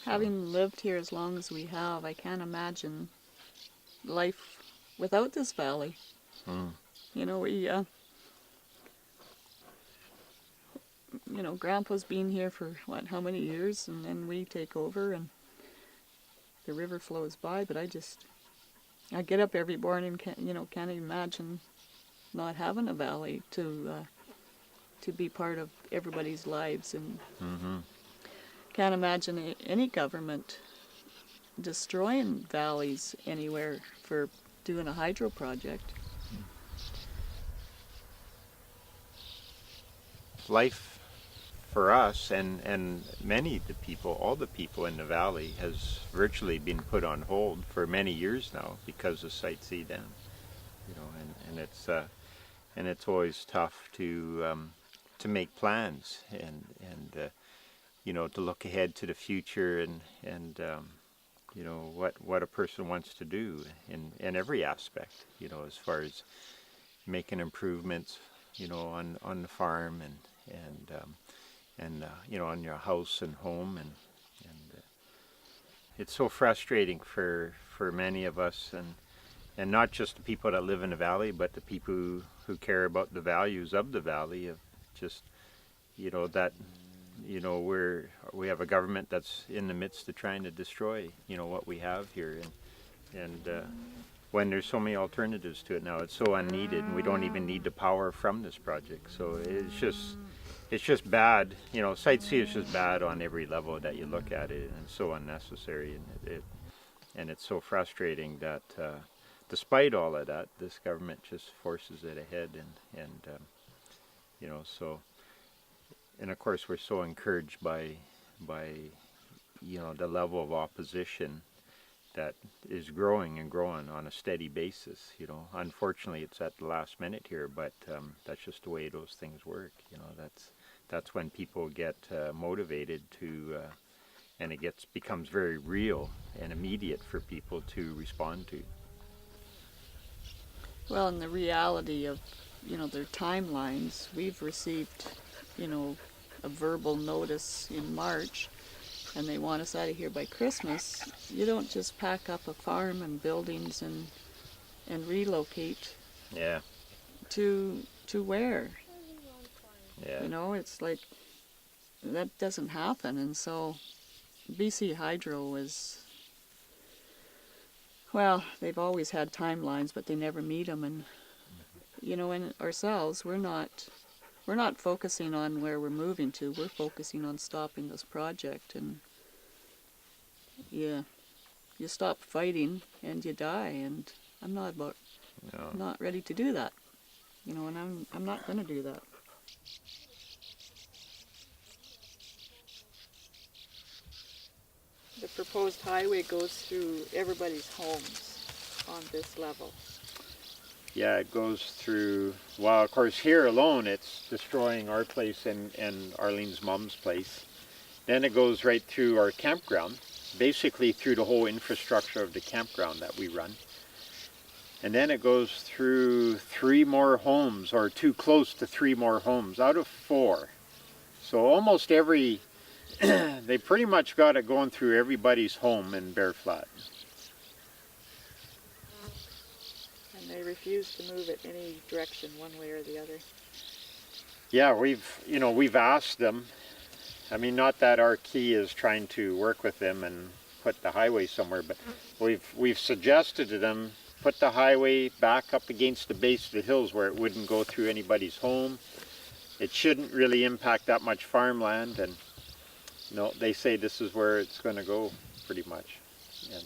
Having lived here as long as we have, I can't imagine life without this valley. Mm. You know, Grandpa's been here for how many years, and then we take over, and the river flows by. But I get up every morning and can't imagine not having a valley to be part of everybody's lives, and Mm-hmm. can't imagine any government destroying valleys anywhere for doing a hydro project. Life for us and many of the people, all the people in the valley, has virtually been put on hold for many years now because of Site C Dam. And it's always tough to make plans and to look ahead to the future and what a person wants to do in every aspect, as far as making improvements, on the farm and on your house and home and it's so frustrating for many of us and not just the people that live in the valley, but the people who care about the values of the valley, of just that we have a government that's in the midst of trying to destroy what we have here, and when there's so many alternatives to it now, it's so unneeded, and we don't even need the power from this project. So it's just bad. Site C is just bad on every level that you look at it, and it's so unnecessary, and it's so frustrating that despite all of that, this government just forces it ahead, so. And of course, we're so encouraged by the level of opposition that is growing and growing on a steady basis. Unfortunately, it's at the last minute here, but that's just the way those things work. That's when people get motivated and it becomes very real and immediate for people to respond to. Well, and the reality of their timelines, we've received a verbal notice in March, and they want us out of here by Christmas. You don't just pack up a farm and buildings and relocate. Yeah. To where? Yeah. It's like that doesn't happen, and so BC Hydro is, well, they've always had timelines, but they never meet them, and and ourselves, we're not focusing on where we're moving to. We're focusing on stopping this project, and you stop fighting and you die, and I'm not ready to do that. And I'm not going to do that. The proposed highway goes through everybody's homes on this level. Yeah, it goes through, well, of course, here alone, it's destroying our place and Arlene's mom's place. Then it goes right through our campground, basically through the whole infrastructure of the campground that we run. And then it goes through 3 more homes, or too close to 3 more homes, out of 4. So almost every, they pretty much got it going through everybody's home in Bear Flat. They refuse to move it any direction, one way or the other. Yeah, we've asked them. I mean, not that our key is trying to work with them and put the highway somewhere, but we've suggested to them, put the highway back up against the base of the hills where it wouldn't go through anybody's home. It shouldn't really impact that much farmland, and they say this is where it's going to go, pretty much. And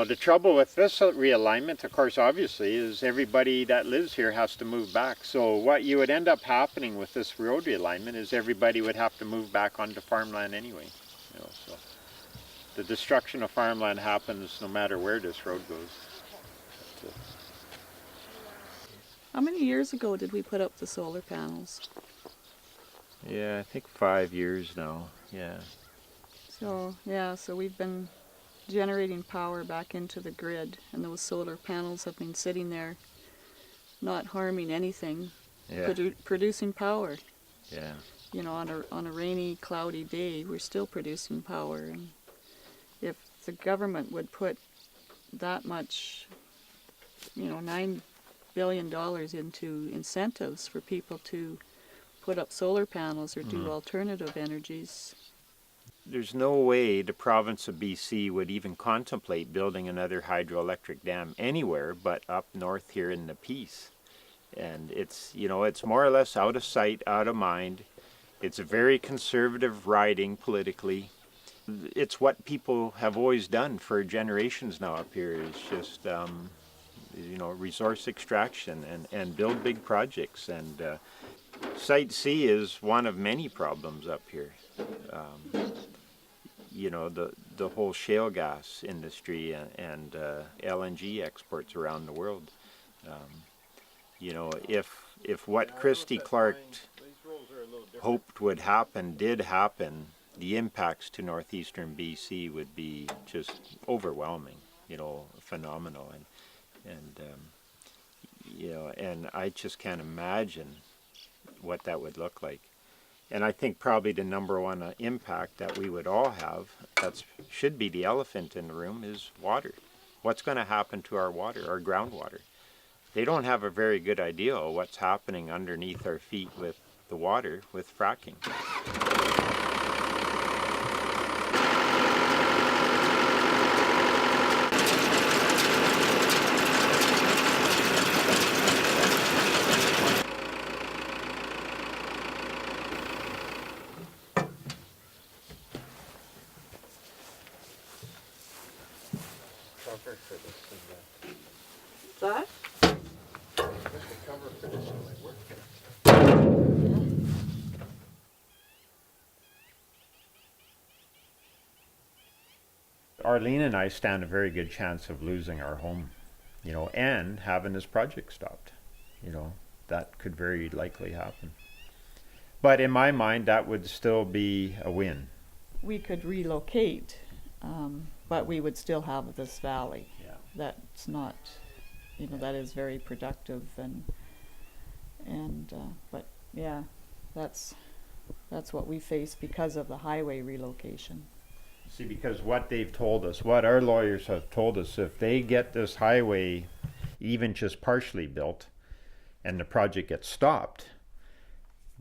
the trouble with this realignment, of course, obviously, is everybody that lives here has to move back. So what you would end up happening with this road realignment is everybody would have to move back onto farmland anyway. So the destruction of farmland happens no matter where this road goes. How many years ago did we put up the solar panels? Yeah, I think 5 years now. Yeah. So we've been generating power back into the grid, and those solar panels have been sitting there, not harming anything, Yeah. producing power. Yeah. you know, on a rainy, cloudy day, we're still producing power. And if the government would put that much, you know, $9 billion into incentives for people to put up solar panels or do alternative energies. There's no way the province of BC would even contemplate building another hydroelectric dam anywhere but up north here in the Peace. And it's, you know, it's more or less out of sight, out of mind. It's a very conservative riding politically. It's what people have always done for generations now up here, is just, you know, resource extraction and build big projects. And Site C is one of many problems up here. You know, the whole shale gas industry and LNG exports around the world. You know, if what Christy Clark hoped would happen did happen, the impacts to northeastern BC would be just overwhelming. You know, phenomenal, and you know, and I just can't imagine what that would look like. And I think probably the number one impact that we would all have, that should be the elephant in the room, is water. What's going to happen to our water, our groundwater? They don't have a very good idea of what's happening underneath our feet with the water with fracking. That? Arlene and I stand a very good chance of losing our home, you know, and having this project stopped. You know, that could very likely happen. But in my mind, that would still be a win. We could relocate, but we would still have this valley. Yeah. That's not, you know, that is very productive but yeah, that's what we face because of the highway relocation. See, because what they've told us, what our lawyers have told us, if they get this highway even just partially built and the project gets stopped,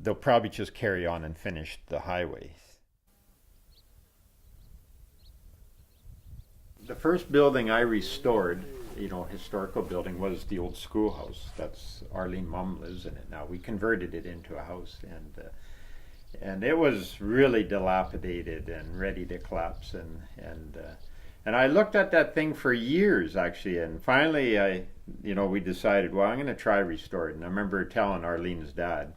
they'll probably just carry on and finish the highway. The first building I restored, you know, historical building, was the old schoolhouse. That's Arlene Mum lives in it now. We converted it into a house, and it was really dilapidated and ready to collapse. And I looked at that thing for years actually, and finally we decided, well, I'm going to try restore it. And I remember telling Arlene's dad,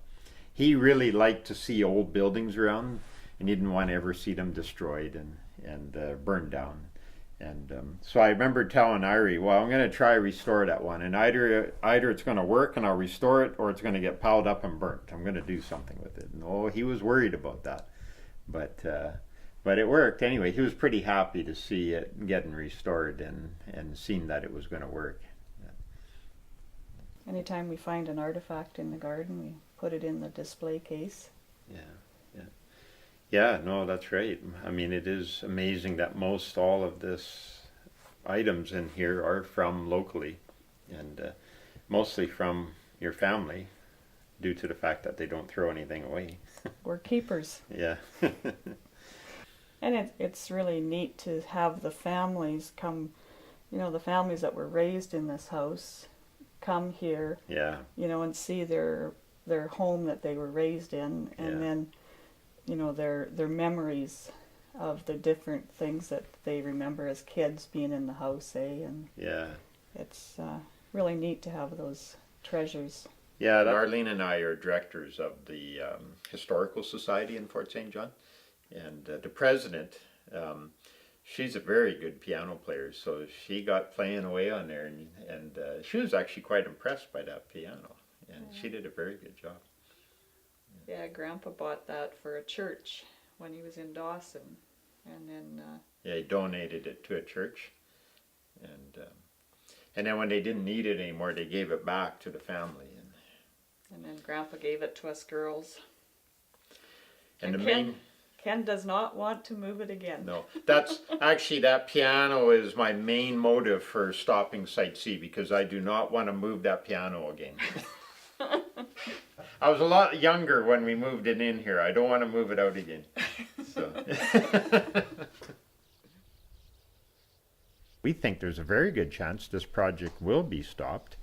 he really liked to see old buildings around, and he didn't want to ever see them destroyed and burned down. And so I remember telling Irie, well, I'm going to try restore that one, and either it's going to work and I'll restore it, or it's going to get piled up and burnt. I'm going to do something with it. And he was worried about that, but it worked anyway. He was pretty happy to see it getting restored and seeing that it was going to work. Anytime we find an artifact in the garden, we put it in the display case. Yeah, no, that's right. I mean, it is amazing that most all of this items in here are from locally, and mostly from your family, due to the fact that they don't throw anything away. We're keepers. Yeah. And it's really neat to have the families come, you know, the families that were raised in this house come here, Yeah. you know, and see their home that they were raised in, and then, you know, their memories of the different things that they remember as kids being in the house, and it's really neat to have those treasures. Yeah, Arlene and I are directors of the Historical Society in Fort St. John, and the president, she's a very good piano player, so she got playing away on there, and she was actually quite impressed by that piano, and she did a very good job. Yeah, Grandpa bought that for a church when he was in Dawson, and then he donated it to a church, and then when they didn't need it anymore, they gave it back to the family. And then Grandpa gave it to us girls. And the Ken, main Ken does not want to move it again. no, that's actually that piano is my main motive for stopping Site C because I do not want to move that piano again. I was a lot younger when we moved it in here. I don't want to move it out again. So. We think there's a very good chance this project will be stopped.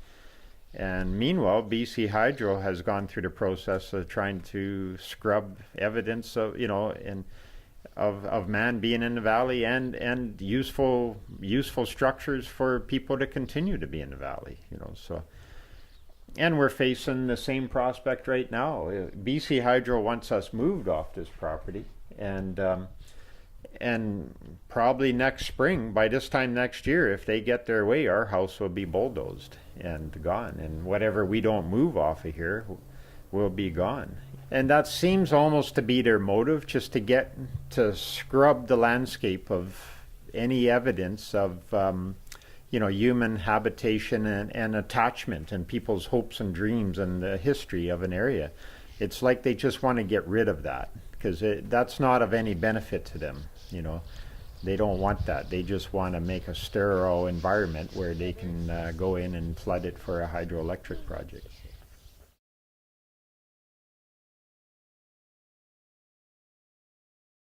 And meanwhile, BC Hydro has gone through the process of trying to scrub evidence of, of man being in the valley and useful structures for people to continue to be in the valley, so. And we're facing the same prospect right now. BC Hydro wants us moved off this property, and probably next spring, by this time next year, if they get their way, our house will be bulldozed and gone, and whatever we don't move off of here will be gone. And that seems almost to be their motive, just to get to scrub the landscape of any evidence of human habitation and attachment and people's hopes and dreams and the history of an area. It's like they just want to get rid of that because that's not of any benefit to them. They don't want that. They just want to make a sterile environment where they can go in and flood it for a hydroelectric project.